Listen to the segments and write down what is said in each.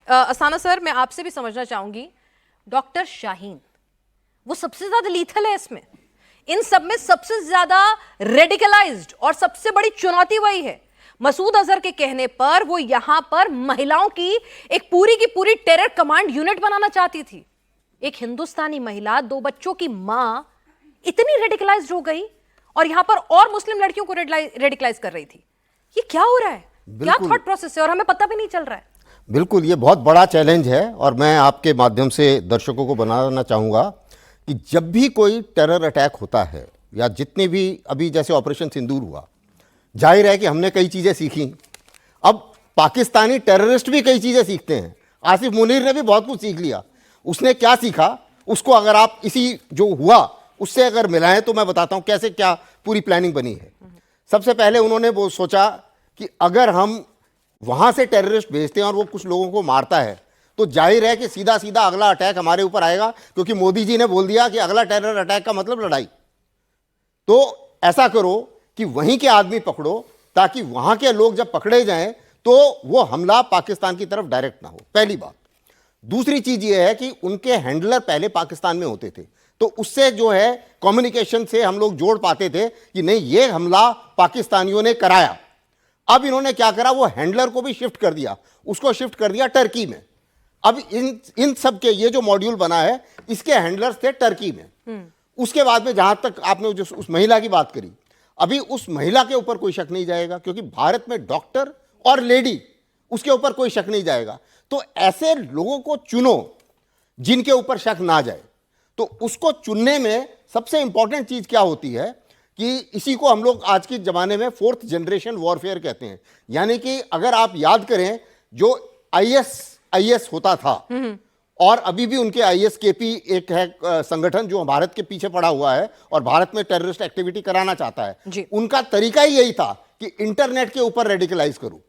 असाना sir, मैं आपसे भी समझना चाहूंगी, डॉक्टर शाहीन वो सबसे ज्यादा लीथल है इसमें, इन सब में सबसे ज्यादा रेडिकलाइज्ड, और सबसे बड़ी चुनौती वही है। मसूद अजहर के कहने पर वो यहां पर महिलाओं की एक पूरी टेरर कमांड यूनिट बनाना चाहती थी। एक हिंदुस्तानी महिला, 2 बच्चों की मां, इतनी रेडिकलाइज्ड हो गई और यहां पर और मुस्लिम लड़कियों को रेडिकलाइज कर रही थी। ये क्या हो रहा है? क्या थॉट प्रोसेस है और हमें पता भी नहीं चल रहा है। बिल्कुल, ये बहुत बड़ा चैलेंज है और मैं आपके माध्यम से दर्शकों को बनाना चाहूँगा कि जब भी कोई टेरर अटैक होता है या जितने भी अभी जैसे ऑपरेशन सिंदूर हुआ, जाहिर है कि हमने कई चीज़ें सीखी। अब पाकिस्तानी टेररिस्ट भी कई चीज़ें सीखते हैं। आसिफ मुनीर ने भी बहुत कुछ सीख लिया। उसने क्या सीखा, उसको अगर आप इसी जो हुआ उससे अगर मिलाएं तो मैं बताता हूँ कैसे क्या पूरी प्लानिंग बनी है। सबसे पहले उन्होंने वो सोचा कि अगर हम वहाँ से टेररिस्ट भेजते हैं और वो कुछ लोगों को मारता है तो जाहिर है कि सीधा सीधा अगला अटैक हमारे ऊपर आएगा, क्योंकि मोदी जी ने बोल दिया कि अगला टेरर अटैक का मतलब लड़ाई। तो ऐसा करो कि वहीं के आदमी पकड़ो ताकि वहां के लोग जब पकड़े जाएं तो वो हमला पाकिस्तान की तरफ डायरेक्ट ना हो, पहली बात। दूसरी चीज ये है कि उनके हैंडलर पहले पाकिस्तान में होते थे, तो उससे जो है कम्युनिकेशन से हम लोग जोड़ पाते थे कि नहीं, ये हमला पाकिस्तानियों ने कराया। अब इन्होंने क्या करा, वो हैंडलर को भी शिफ्ट कर दिया, उसको शिफ्ट कर दिया टर्की में। अब इन सब के ये जो मॉड्यूल बना है इसके हैंडलर्स थे टर्की में। उसके बाद में जहां तक आपने जो उस महिला की बात करी, अभी उस महिला के ऊपर कोई शक नहीं जाएगा, क्योंकि भारत में डॉक्टर और लेडी, उसके ऊपर कोई शक नहीं जाएगा। तो ऐसे लोगों को चुनो जिनके ऊपर शक ना जाए। तो उसको चुनने में सबसे इंपॉर्टेंट चीज क्या होती है कि इसी को हम लोग आज के जमाने में 4th जनरेशन वॉरफेयर कहते हैं। यानी कि अगर आप याद करें, जो आईएस होता था और अभी भी उनके आईएसकेपी एक है संगठन जो भारत के पीछे पड़ा हुआ है और भारत में टेररिस्ट एक्टिविटी कराना चाहता है, उनका तरीका ही यही था कि इंटरनेट के ऊपर रेडिकलाइज करो।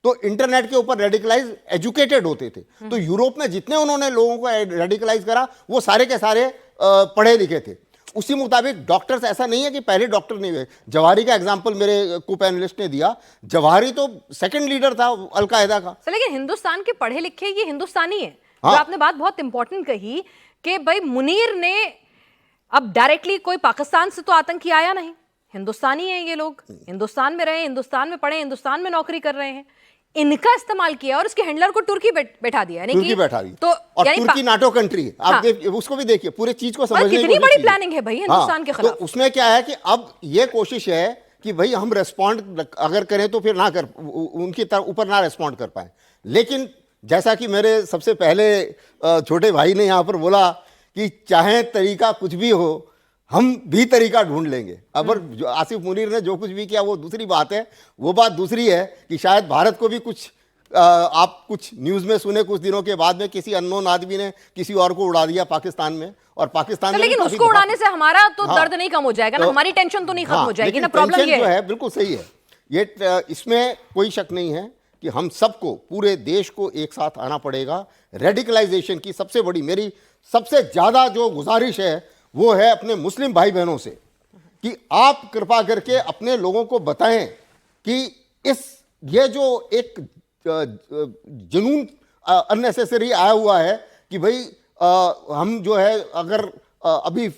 तो इंटरनेट के ऊपर रेडिकलाइज एजुकेटेड होते थे। तो यूरोप में जितने उन्होंने लोगों को रेडिकलाइज करा वो सारे के सारे पढ़े लिखे थे। उसी मुताबिक डॉक्टर्स, ऐसा नहीं है कि पहले डॉक्टर नहीं हुए। जवाहरी का एग्जांपल मेरे को पैनलिस्ट ने दिया, जवाहरी तो सेकंड लीडर था अलकायदा का। लेकिन हिंदुस्तान के पढ़े लिखे ये हिंदुस्तानी है। हाँ। तो आपने बात बहुत इंपॉर्टेंट कही कि भाई मुनीर ने, अब डायरेक्टली कोई पाकिस्तान से तो आतंकी आया नहीं, हिंदुस्तानी है ये लोग, हिंदुस्तान में रहे, हिंदुस्तान में पढ़े, हिंदुस्तान में नौकरी कर रहे हैं, इनका इस्तेमाल किया और उसके हैंडलर को तुर्की बैठा दिया। तुर्की बैठा दी, तो और तुर्की नाटो कंट्री है। आप उसको भी देखिए, पूरे चीज को समझने की कितनी बड़ी प्लानिंग है भाई हिंदुस्तान के खिलाफ। तो उसमें क्या है कि अब ये कोशिश है कि भाई हम रेस्पॉन्ड अगर करें तो फिर ना कर, उनकी तरफ ऊपर ना रेस्पॉन्ड कर पाए। लेकिन जैसा कि मेरे सबसे पहले छोटे भाई ने यहाँ पर बोला कि चाहे तरीका कुछ भी हो, हम भी तरीका ढूंढ लेंगे। अब आसिफ मुनीर ने जो कुछ भी किया वो दूसरी बात है। वो बात दूसरी है कि शायद भारत को भी कुछ आप कुछ न्यूज़ में सुने, कुछ दिनों के बाद में किसी अननोन आदमी ने किसी और को उड़ा दिया पाकिस्तान में, और पाकिस्तान में लेकिन उसको उड़ाने से हमारा तो दर्द नहीं कम हो जाएगा ना, हमारी टेंशन तो नहीं खत्म हो जाएगी ना। प्रॉब्लम ये है, बिल्कुल सही है ये, इसमें कोई शक नहीं है कि हम सबको, पूरे देश को एक साथ आना पड़ेगा। रेडिकलाइजेशन की सबसे बड़ी, मेरी सबसे ज़्यादा जो गुजारिश है वो है अपने मुस्लिम भाई बहनों से कि आप कृपा करके अपने लोगों को बताएं कि ये जो एक जुनून अननेसेसरी आया हुआ है कि भाई हम जो है अगर अभी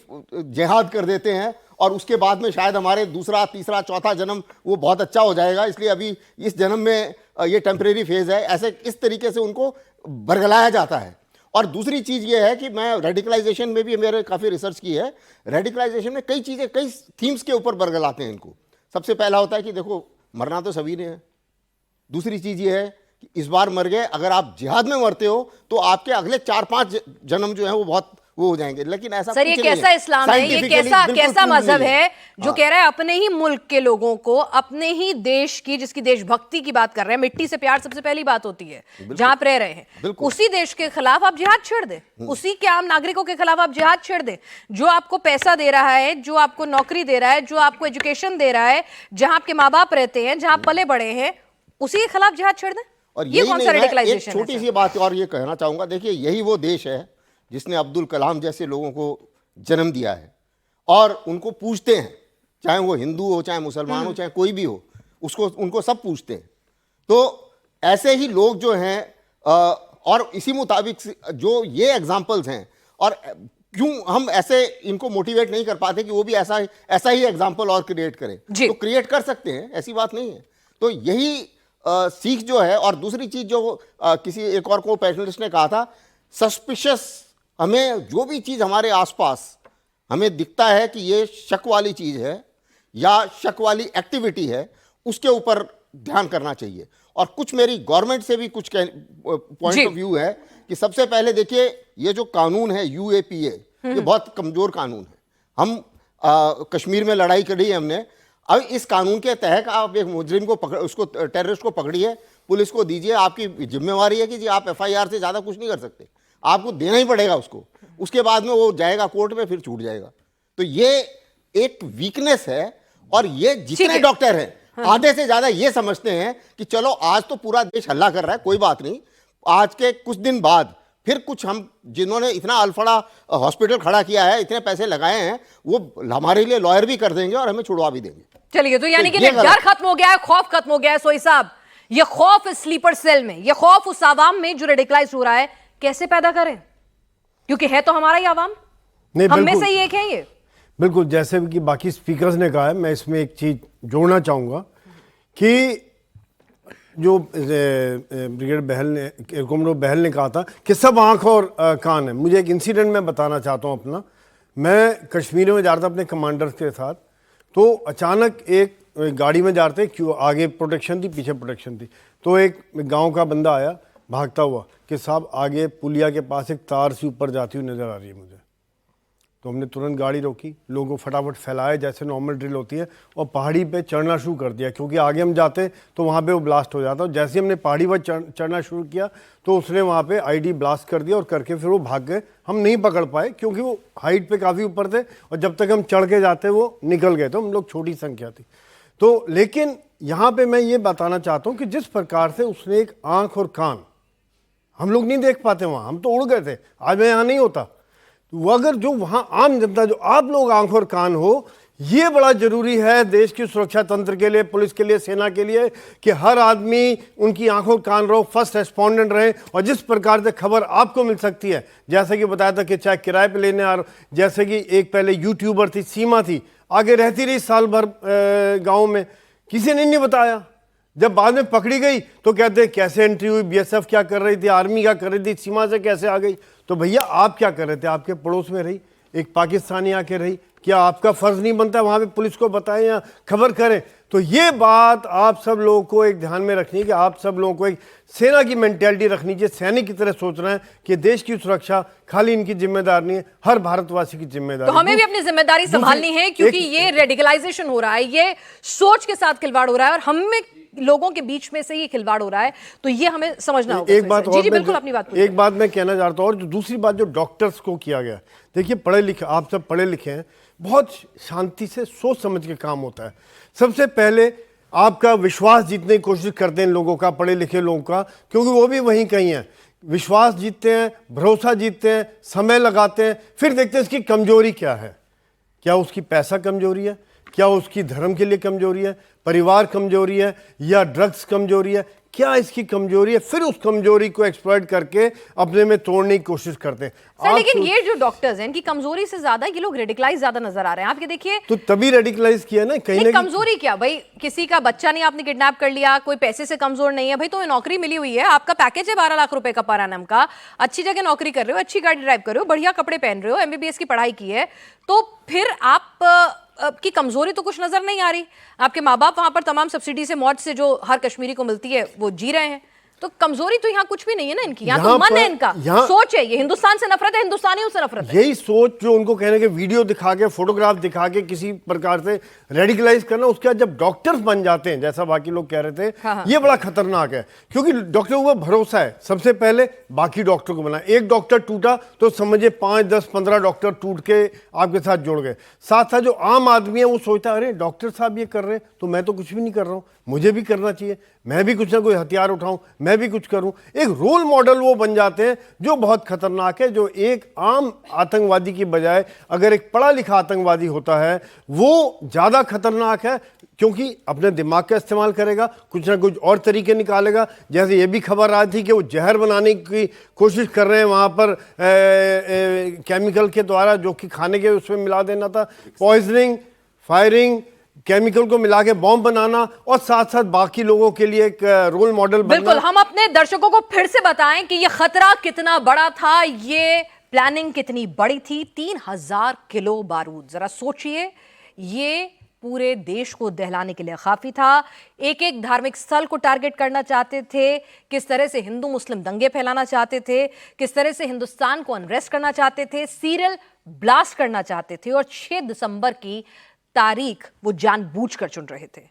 जिहाद कर देते हैं और उसके बाद में शायद हमारे दूसरा, तीसरा, चौथा जन्म वो बहुत अच्छा हो जाएगा, इसलिए अभी इस जन्म में ये टेम्परेरी फेज है, ऐसे इस तरीके से उनको बरगलाया जाता है। और दूसरी चीज़ ये है कि मैं रेडिकलाइजेशन में भी मेरे काफ़ी रिसर्च की है। रेडिकलाइजेशन में कई चीज़ें, कई थीम्स के ऊपर बरगलाते हैं इनको। सबसे पहला होता है कि देखो मरना तो सभी ने है। दूसरी चीज़ ये है कि इस बार मर गए, अगर आप जिहाद में मरते हो तो आपके अगले 4-5 जन्म जो है वो बहुत वो हो जाएंगे। लेकिन ऐसा सर, ये कैसा इस्लाम है, ये कैसा मजहब है जो कह रहा है अपने ही मुल्क के लोगों को, अपने ही देश की, जिसकी देशभक्ति की बात कर रहे हैं, मिट्टी से प्यार सबसे पहली बात होती है जहां आप रह रहे हैं, उसी देश के खिलाफ आप जिहाद छेड़ दे, उसी के आम नागरिकों के खिलाफ आप जिहाद छेड़ दे, जो आपको पैसा दे रहा है, जो आपको नौकरी दे रहा है, जो आपको एजुकेशन दे रहा है, जहां आपके माँ बाप रहते हैं, जहां आप पले बड़े हैं, उसी के खिलाफ जिहाद छेड़ दें। और ये कौन सा रेडिकलाइजेशन है? छोटी सी बात और ये कहना चाहूंगा, देखिए यही वो देश है जिसने अब्दुल कलाम जैसे लोगों को जन्म दिया है और उनको पूछते हैं, चाहे वो हिंदू हो, चाहे मुसलमान हो, चाहे कोई भी हो, उसको उनको सब पूछते हैं। तो ऐसे ही लोग जो हैं और इसी मुताबिक जो ये एग्जाम्पल्स हैं, और क्यों हम ऐसे इनको मोटिवेट नहीं कर पाते कि वो भी ऐसा ही एग्जाम्पल और क्रिएट करें? तो क्रिएट कर सकते हैं, ऐसी बात नहीं है। तो यही सीख जो है। और दूसरी चीज जो किसी एक और को पैनलिस्ट ने कहा था, सस्पिशियस, हमें जो भी चीज हमारे आसपास हमें दिखता है कि ये शक वाली चीज है या शक वाली एक्टिविटी है, उसके ऊपर ध्यान करना चाहिए। और कुछ मेरी गवर्नमेंट से भी कुछ पॉइंट ऑफ व्यू है कि सबसे पहले देखिए, ये जो कानून है यूएपीए, ये बहुत कमजोर कानून है। हम कश्मीर में लड़ाई करी है हमने। अब इस कानून के तहत आप एक मुजरिम को उसको टेररिस्ट को पकड़िए, पुलिस को दीजिए, आपकी जिम्मेवारी है कि जी आप एफआईआर से ज़्यादा कुछ नहीं कर सकते, आपको देना ही पड़ेगा उसको। उसके बाद में वो जाएगा कोर्ट में, फिर छूट जाएगा। तो ये एक वीकनेस है। और ये जितने डॉक्टर हैं आधे से ज़्यादा ये समझते हैं कि चलो आज तो पूरा देश हल्ला कर रहा है, कोई बात नहीं, आज के कुछ दिन बाद फिर कुछ हम जिन्होंने इतना अल्फड़ा हॉस्पिटल खड़ा किया है, इतने पैसे लगाए हैं, वो हमारे लिए लॉयर भी कर देंगे और हमें छुड़वा भी देंगे। चलिए, तो यानी कि डर खत्म हो गया है, खौफ खत्म हो गया है। सोई साहब, ये खौफ इस स्लीपर सेल में, ये खौफ उस आवाम में जो रेडिकलाइज हो रहा है, कैसे पैदा करें? क्योंकि है तो हमारा ही आवाम, हम में से ही एक है ये। बिल्कुल, जैसे कि बाकी स्पीकर्स ने कहा है, मैं इसमें एक चीज जोड़ना चाहूंगा कि जो ब्रिगेड बहल ने, कॉमरेड बहल ने कहा था कि सब आंख और कान है। मुझे एक इंसिडेंट मैं बताना चाहता हूं अपना। मैं कश्मीर में जा रहा था अपने कमांडर्स के साथ, तो अचानक एक गाड़ी में जा रहे थे, क्यों आगे प्रोटेक्शन थी, पीछे प्रोटेक्शन थी। तो एक गांव का बंदा आया भागता हुआ कि साहब आगे पुलिया के पास एक तार सी ऊपर जाती हुई नजर आ रही है मुझे। तो हमने तुरंत गाड़ी रोकी, लोगों को फटाफट फैलाया जैसे नॉर्मल ड्रिल होती है, और पहाड़ी पे चढ़ना शुरू कर दिया, क्योंकि आगे हम जाते तो वहाँ पे वो ब्लास्ट हो जाता। और जैसे हमने पहाड़ी पर चढ़ना शुरू किया तो उसने वहाँ पे आईडी ब्लास्ट कर दिया और करके फिर वो भाग गए। हम नहीं पकड़ पाए क्योंकि वो हाइट पे काफ़ी ऊपर थे, और जब तक हम चढ़ के जाते वो निकल गए। तो हम लोग छोटी संख्या थी। तो लेकिन यहाँ पर मैं ये बताना चाहता हूँ कि जिस प्रकार से उसने एक आँख और कान, हम लोग नहीं देख पाते वहाँ, हम तो उड़ गए थे, आज मैं यहाँ नहीं होता। वो अगर जो वहाँ आम जनता, जो आप लोग आंख और कान हो, ये बड़ा जरूरी है देश की सुरक्षा तंत्र के लिए, पुलिस के लिए, सेना के लिए, कि हर आदमी उनकी आंखों कान रहो, फर्स्ट रेस्पोंडेंट रहे। और जिस प्रकार से खबर आपको मिल सकती है, जैसे कि बताया था कि चाहे किराए पे लेने आ रहे, जैसे कि एक पहले यूट्यूबर थी, सीमा थी, आगे रहती रही साल भर गाँव में, किसी ने नहीं बताया। जब बाद में पकड़ी गई तो कहते कैसे एंट्री हुई, बीएसएफ क्या कर रही थी, आर्मी क्या कर रही थी, सीमा से कैसे आ गई। तो भैया आप क्या कर रहे थे? आपके पड़ोस में रही एक पाकिस्तानी आके रही, क्या आपका फर्ज नहीं बनता वहां पे पुलिस को बताएं या खबर करें? तो ये बात आप सब लोगों को एक ध्यान में रखनी है कि आप सब लोगों को एक सेना की मेंटेलिटी रखनी चाहिए, सैनिक की तरह सोचना है कि देश की सुरक्षा खाली इनकी जिम्मेदारी नहीं है, हर भारतवासी की जिम्मेदारी। तो हमें भी अपनी जिम्मेदारी संभालनी है, क्योंकि ये रेडिकलाइजेशन हो रहा है, ये सोच के साथ खिलवाड़ हो रहा है, और हमें लोगों के बीच में से ये खिलवाड़ हो रहा है। तो ये हमें समझना होगा। एक बात जी बिल्कुल, अपनी बात एक बात मैं कहना चाहता हूँ, और जो दूसरी बात जो डॉक्टर्स को किया गया, देखिए पढ़े लिखे, आप सब पढ़े लिखे हैं, बहुत शांति से सोच समझ के काम होता है। सबसे पहले आपका विश्वास जीतने की कोशिश करते हैं लोगों का, पढ़े लिखे लोगों का, क्योंकि वो भी वहीं कहीं हैं। विश्वास जीतते हैं, भरोसा जीतते हैं, समय लगाते हैं, फिर देखते हैं इसकी कमजोरी क्या है। क्या उसकी पैसा कमजोरी है, क्या उसकी धर्म के लिए कमजोरी है, परिवार कमजोरी है, या ड्रग्स कमजोरी है, क्या इसकी कमजोरी है, फिर उस कमजोरी को एक्सप्लॉइट करके अपने में तोड़ने की कोशिश करते हैं। सर, लेकिन ये जो डॉक्टर्स हैं, इनकी कमजोरी से ज्यादा ये लोग रेडिकलाइज ज्यादा नजर आ रहे हैं। आप ये देखिए, तो तभी रेडिकलाइज किया ना कहीं ना। कमजोरी क्या भाई, किसी का बच्चा नहीं आपने किडनैप कर लिया, कोई पैसे से कमजोर नहीं है भाई, तो नौकरी मिली हुई है, आपका पैकेज है 12 लाख रुपए का पर एनम का, अच्छी जगह नौकरी कर रहे हो, अच्छी गाड़ी ड्राइव कर रहे हो, बढ़िया कपड़े पहन रहे हो, एमबीबीएस की पढ़ाई की है, तो फिर आप की कमजोरी तो कुछ नजर नहीं आ रही। आपके माँ बाप वहां पर तमाम सब्सिडी से, मौज से जो हर कश्मीरी को मिलती है वो जी रहे हैं, तो कमजोरी तो यहाँ कुछ भी नहीं है ना इनकी। यहाँ तो मन है, इनका सोच है, ये हिंदुस्तान से नफरत है, हिंदुस्तानियों से नफरत है। यही सोच जो उनको कहने के वीडियो दिखा के, फोटोग्राफ दिखा के किसी प्रकार से रेडिकलाइज करना, उसके बाद जब डॉक्टर्स बन जाते हैं, जैसा बाकी लोग कह रहे थे, हाँ। ये बड़ा खतरनाक है, क्योंकि डॉक्टर को भरोसा है सबसे पहले बाकी डॉक्टर को बना। एक डॉक्टर टूटा तो समझिए 5, 10, 15 डॉक्टर टूट के आपके साथ जुड़ गए। साथ साथ जो आम आदमी है वो सोचता है अरे डॉक्टर साहब ये कर रहे हैं तो मैं तो कुछ भी नहीं कर रहा हूँ, मुझे भी करना चाहिए, मैं भी कुछ ना कोई हथियार उठाऊं, मैं भी कुछ करूं। एक रोल मॉडल वो बन जाते हैं जो बहुत खतरनाक है। जो एक आम आतंकवादी की बजाय अगर एक पढ़ा लिखा आतंकवादी होता है वो ज्यादा खतरनाक है। क्योंकि अपने दिमाग का इस्तेमाल करेगा, कुछ ना कुछ और तरीके निकालेगा। जैसे ये भी खबर आई थी कि वो जहर बनाने की कोशिश कर रहे हैं वहाँ पर केमिकल के द्वारा, जो कि खाने के उसमें मिला देना था। पॉइजनिंग, फायरिंग, केमिकल को मिला के बॉम्ब बनाना, और साथ साथ बाकी लोगों के लिए एक रोल मॉडल बनना। बिल्कुल, हम अपने दर्शकों को फिर से बताएं कि ये खतरा कितना बड़ा था, ये प्लानिंग कितनी बड़ी थी। 3000 किलो बारूद, जरा सोचिए, ये पूरे देश को दहलाने के लिए काफी था। एक एक धार्मिक स्थल को टारगेट करना चाहते थे, किस तरह से हिंदू मुस्लिम दंगे फैलाना चाहते थे, किस तरह से हिंदुस्तान को अनरेस्ट करना चाहते थे, सीरियल ब्लास्ट करना चाहते थे, और 6 दिसंबर की तारीख वो जानबूझकर चुन रहे थे।